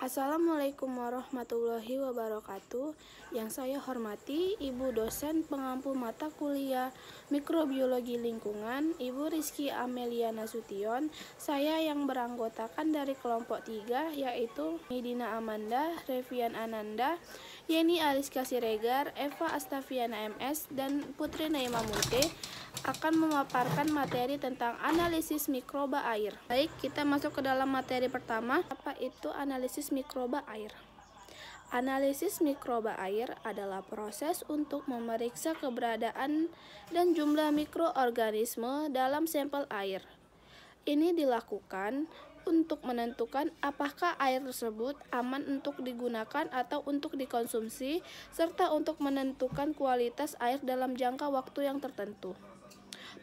Assalamualaikum warahmatullahi wabarakatuh. Yang saya hormati Ibu dosen pengampu mata kuliah Mikrobiologi Lingkungan, Ibu Rizky Amelia Nasution. Saya yang beranggotakan dari kelompok 3, yaitu Midina Amanda, Revian Ananda, Yeni Aliska Siregar, Eva Astaviana MS, dan Putri Naima Mute akan memaparkan materi tentang analisis mikroba air. Baik, kita masuk ke dalam materi pertama. Apa itu analisis mikroba air? Analisis mikroba air adalah proses untuk memeriksa keberadaan dan jumlah mikroorganisme dalam sampel air. Ini dilakukan untuk menentukan apakah air tersebut aman untuk digunakan atau untuk dikonsumsi, serta untuk menentukan kualitas air dalam jangka waktu yang tertentu.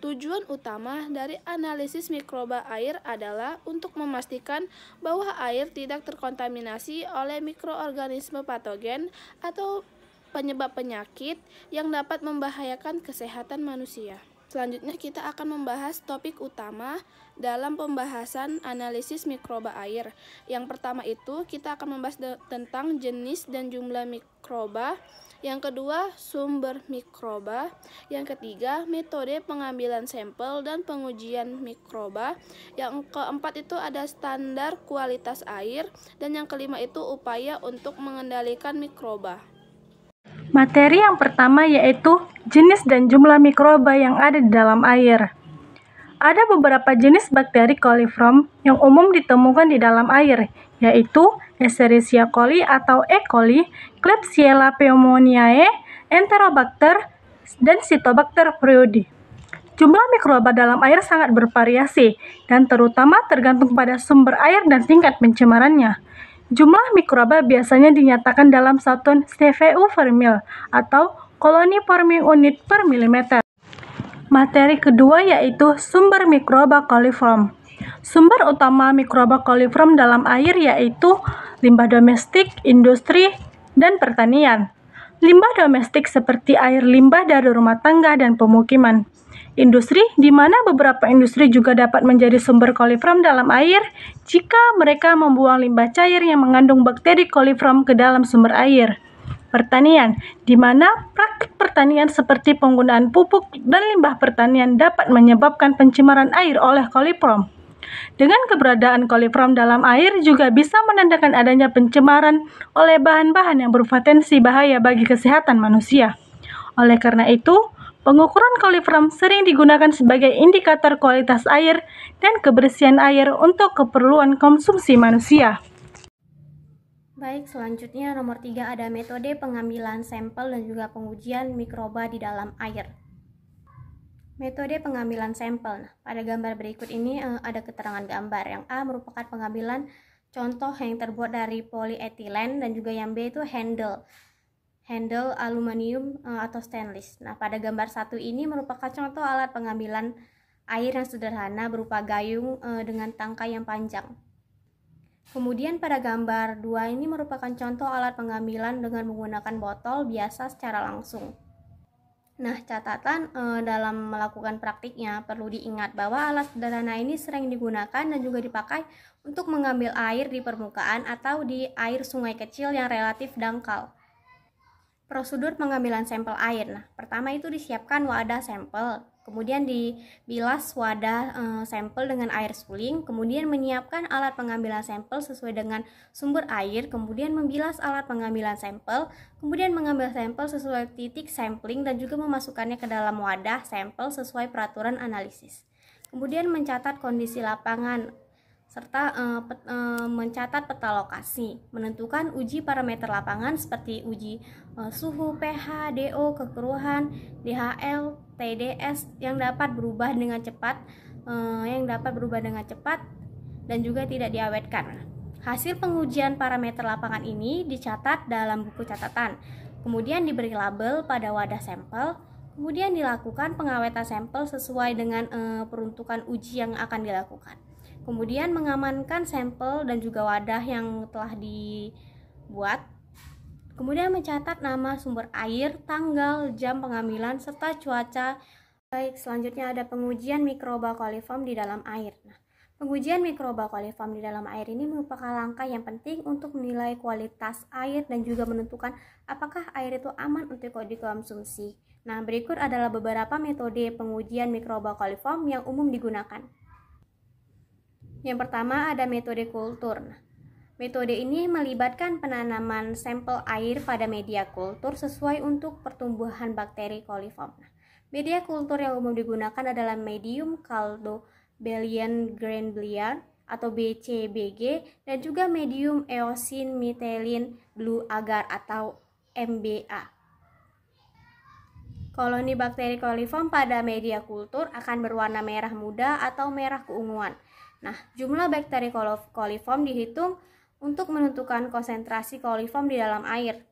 Tujuan utama dari analisis mikroba air adalah untuk memastikan bahwa air tidak terkontaminasi oleh mikroorganisme patogen atau penyebab penyakit yang dapat membahayakan kesehatan manusia. Selanjutnya kita akan membahas topik utama dalam pembahasan analisis mikroba air. Yang pertama itu kita akan membahas tentang jenis dan jumlah mikroba. Yang kedua, sumber mikroba. Yang ketiga, metode pengambilan sampel dan pengujian mikroba. Yang keempat itu ada standar kualitas air. Dan yang kelima itu upaya untuk mengendalikan mikroba. Materi yang pertama yaitu jenis dan jumlah mikroba yang ada di dalam air. Ada beberapa jenis bakteri coliform yang umum ditemukan di dalam air, yaitu Escherichia coli atau E. coli, Klebsiella pneumoniae, Enterobacter, dan Cytobacter pyoidi. Jumlah mikroba dalam air sangat bervariasi dan terutama tergantung pada sumber air dan tingkat pencemarannya. Jumlah mikroba biasanya dinyatakan dalam satuan CFU per mil atau koloni forming unit per milimeter. Materi kedua yaitu sumber mikroba coliform. Sumber utama mikroba coliform dalam air yaitu limbah domestik, industri, dan pertanian. Limbah domestik seperti air limbah dari rumah tangga dan pemukiman. Industri, di mana beberapa industri juga dapat menjadi sumber coliform dalam air jika mereka membuang limbah cair yang mengandung bakteri coliform ke dalam sumber air. Pertanian, di mana praktik pertanian seperti penggunaan pupuk dan limbah pertanian dapat menyebabkan pencemaran air oleh coliform. Dengan keberadaan coliform dalam air juga bisa menandakan adanya pencemaran oleh bahan-bahan yang berpotensi bahaya bagi kesehatan manusia. Oleh karena itu, pengukuran coliform sering digunakan sebagai indikator kualitas air dan kebersihan air untuk keperluan konsumsi manusia. Baik, selanjutnya nomor 3 ada metode pengambilan sampel dan juga pengujian mikroba di dalam air. Metode pengambilan sampel. Nah, pada gambar berikut ini ada keterangan gambar. Yang A merupakan pengambilan contoh yang terbuat dari polietilen dan juga yang B itu handle aluminium atau stainless. Nah, pada gambar 1 ini merupakan contoh alat pengambilan air yang sederhana berupa gayung dengan tangkai yang panjang. Kemudian pada gambar 2 ini merupakan contoh alat pengambilan dengan menggunakan botol biasa secara langsung. Nah, catatan dalam melakukan praktiknya perlu diingat bahwa alat sederhana ini sering digunakan dan juga dipakai untuk mengambil air di permukaan atau di air sungai kecil yang relatif dangkal. Prosedur pengambilan sampel air. Nah, pertama itu disiapkan wadah sampel. Kemudian dibilas wadah sampel dengan air suling, kemudian menyiapkan alat pengambilan sampel sesuai dengan sumber air, kemudian membilas alat pengambilan sampel, kemudian mengambil sampel sesuai titik sampling dan juga memasukkannya ke dalam wadah sampel sesuai peraturan analisis. Kemudian mencatat kondisi lapangan serta mencatat peta lokasi, menentukan uji parameter lapangan seperti uji suhu, pH, DO, kekeruhan, DHL, TDS yang dapat berubah dengan cepat, dan juga tidak diawetkan. Hasil pengujian parameter lapangan ini dicatat dalam buku catatan, kemudian diberi label pada wadah sampel, kemudian dilakukan pengawetan sampel sesuai dengan peruntukan uji yang akan dilakukan. Kemudian mengamankan sampel dan juga wadah yang telah dibuat. Kemudian mencatat nama sumber air, tanggal, jam pengambilan, serta cuaca. Baik, selanjutnya ada pengujian mikroba coliform di dalam air. Nah, Pengujian mikroba coliform di dalam air ini merupakan langkah yang penting untuk menilai kualitas air dan juga menentukan apakah air itu aman untuk dikonsumsi. Nah, berikut adalah beberapa metode pengujian mikroba coliform yang umum digunakan. Yang pertama ada metode kultur. Metode ini melibatkan penanaman sampel air pada media kultur sesuai untuk pertumbuhan bakteri coliform. Media kultur yang umum digunakan adalah medium Caldobellian Greenbrier atau BCBG dan juga medium Eosin Methylene Blue Agar atau MBA. Koloni bakteri coliform pada media kultur akan berwarna merah muda atau merah keunguan. Nah, jumlah bakteri coliform dihitung untuk menentukan konsentrasi coliform di dalam air.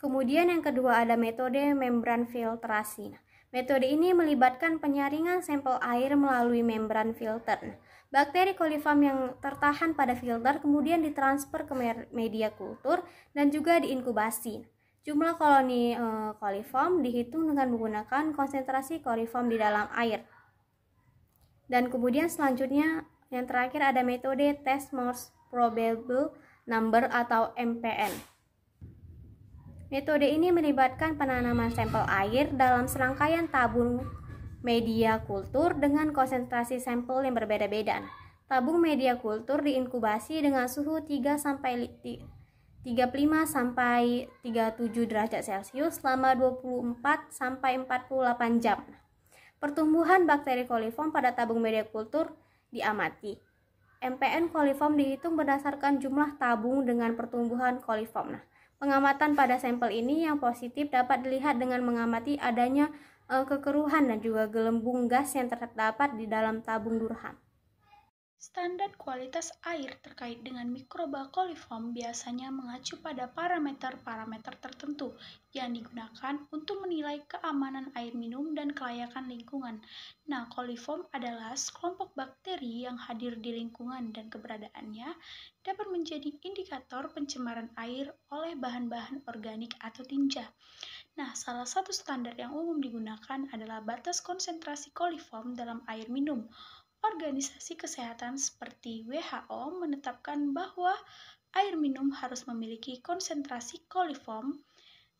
Kemudian yang kedua ada metode membran filtrasi. Metode ini melibatkan penyaringan sampel air melalui membran filter. Bakteri coliform yang tertahan pada filter kemudian ditransfer ke media kultur dan juga diinkubasi. Jumlah koloni coliform dihitung dengan menggunakan konsentrasi coliform di dalam air. Dan kemudian selanjutnya yang terakhir ada metode test most probable number atau MPN. Metode ini melibatkan penanaman sampel air dalam serangkaian tabung media kultur dengan konsentrasi sampel yang berbeda-beda. Tabung media kultur diinkubasi dengan suhu 35 sampai 37 derajat Celcius selama 24 sampai 48 jam. Pertumbuhan bakteri coliform pada tabung media kultur diamati. MPN coliform dihitung berdasarkan jumlah tabung dengan pertumbuhan coliform. Pengamatan pada sampel ini yang positif dapat dilihat dengan mengamati adanya kekeruhan dan juga gelembung gas yang terdapat di dalam tabung durham. Standar kualitas air terkait dengan mikroba coliform biasanya mengacu pada parameter-parameter tertentu yang digunakan untuk menilai keamanan air minum dan kelayakan lingkungan. Nah, coliform adalah sekelompok bakteri yang hadir di lingkungan dan keberadaannya dapat menjadi indikator pencemaran air oleh bahan-bahan organik atau tinja. Nah, salah satu standar yang umum digunakan adalah batas konsentrasi coliform dalam air minum. Organisasi Kesehatan seperti WHO menetapkan bahwa air minum harus memiliki konsentrasi coliform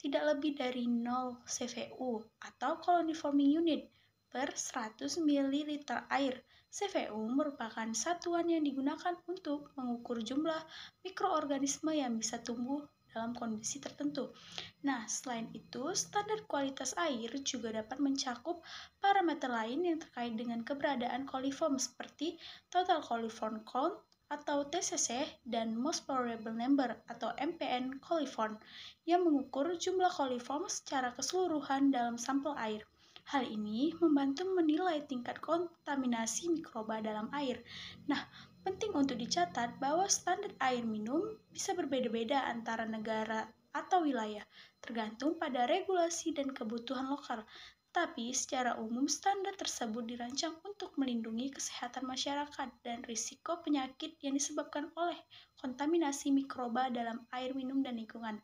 tidak lebih dari 0 CFU atau colony forming unit per 100 ml air. CFU merupakan satuan yang digunakan untuk mengukur jumlah mikroorganisme yang bisa tumbuh dalam kondisi tertentu. Nah, selain itu, standar kualitas air juga dapat mencakup parameter lain yang terkait dengan keberadaan coliform seperti total coliform count atau TCC dan most probable number atau MPN coliform yang mengukur jumlah coliform secara keseluruhan dalam sampel air. Hal ini membantu menilai tingkat kontaminasi mikroba dalam air. Nah, penting untuk dicatat bahwa standar air minum bisa berbeda-beda antara negara atau wilayah, tergantung pada regulasi dan kebutuhan lokal. Tapi secara umum standar tersebut dirancang untuk melindungi kesehatan masyarakat dan risiko penyakit yang disebabkan oleh kontaminasi mikroba dalam air minum dan lingkungan.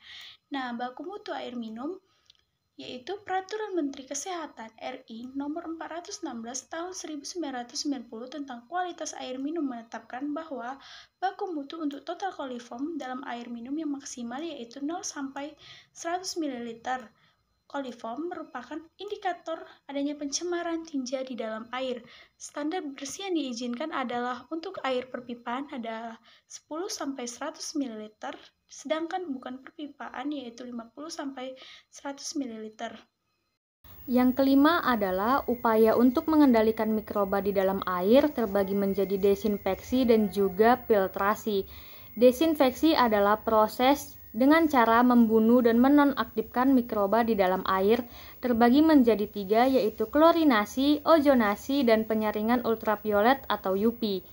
Nah, baku mutu air minum yaitu Peraturan Menteri Kesehatan RI Nomor 416 Tahun 1990 tentang kualitas air minum menetapkan bahwa baku mutu untuk total coliform dalam air minum yang maksimal yaitu 0 sampai 100 ml. Coliform merupakan indikator adanya pencemaran tinja di dalam air. Standar bersih yang diizinkan adalah untuk air perpipaan adalah 10 sampai 100 ml, sedangkan bukan perpipaan yaitu 50 sampai 100 ml. Yang kelima adalah upaya untuk mengendalikan mikroba di dalam air terbagi menjadi desinfeksi dan juga filtrasi. Desinfeksi adalah proses dengan cara membunuh dan menonaktifkan mikroba di dalam air terbagi menjadi 3 yaitu klorinasi, ozonasi, dan penyaringan ultraviolet atau UV.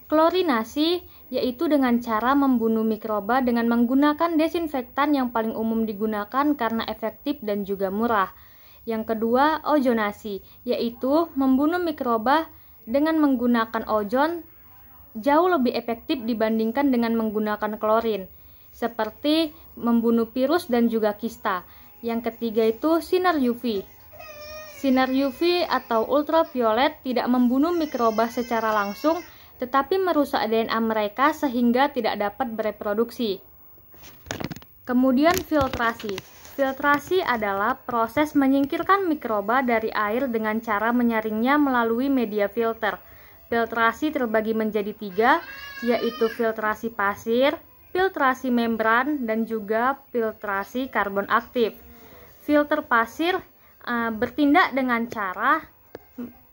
Klorinasi yaitu dengan cara membunuh mikroba dengan menggunakan desinfektan yang paling umum digunakan karena efektif dan juga murah. Yang kedua, ozonasi yaitu membunuh mikroba dengan menggunakan ozon jauh lebih efektif dibandingkan dengan menggunakan klorin, seperti membunuh virus dan juga kista. Yang ketiga itu sinar UV. Sinar UV atau ultraviolet tidak membunuh mikroba secara langsung, tetapi merusak DNA mereka sehingga tidak dapat bereproduksi. Kemudian filtrasi. Filtrasi adalah proses menyingkirkan mikroba dari air dengan cara menyaringnya melalui media filter. Filtrasi terbagi menjadi 3, yaitu filtrasi pasir, filtrasi membran, dan juga filtrasi karbon aktif. Filter pasir bertindak dengan cara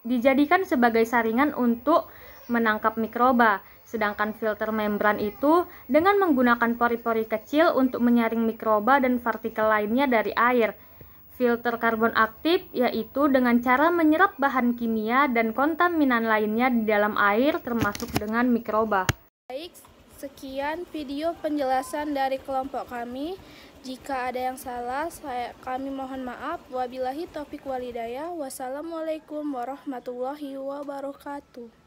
dijadikan sebagai saringan untuk menangkap mikroba, sedangkan filter membran itu dengan menggunakan pori-pori kecil untuk menyaring mikroba dan partikel lainnya dari air. Filter karbon aktif yaitu dengan cara menyerap bahan kimia dan kontaminan lainnya di dalam air termasuk dengan mikroba. Baik, sekian video penjelasan dari kelompok kami. Jika ada yang salah, kami mohon maaf. Wabillahi taufiq walhidayah. Wassalamualaikum warahmatullahi wabarakatuh.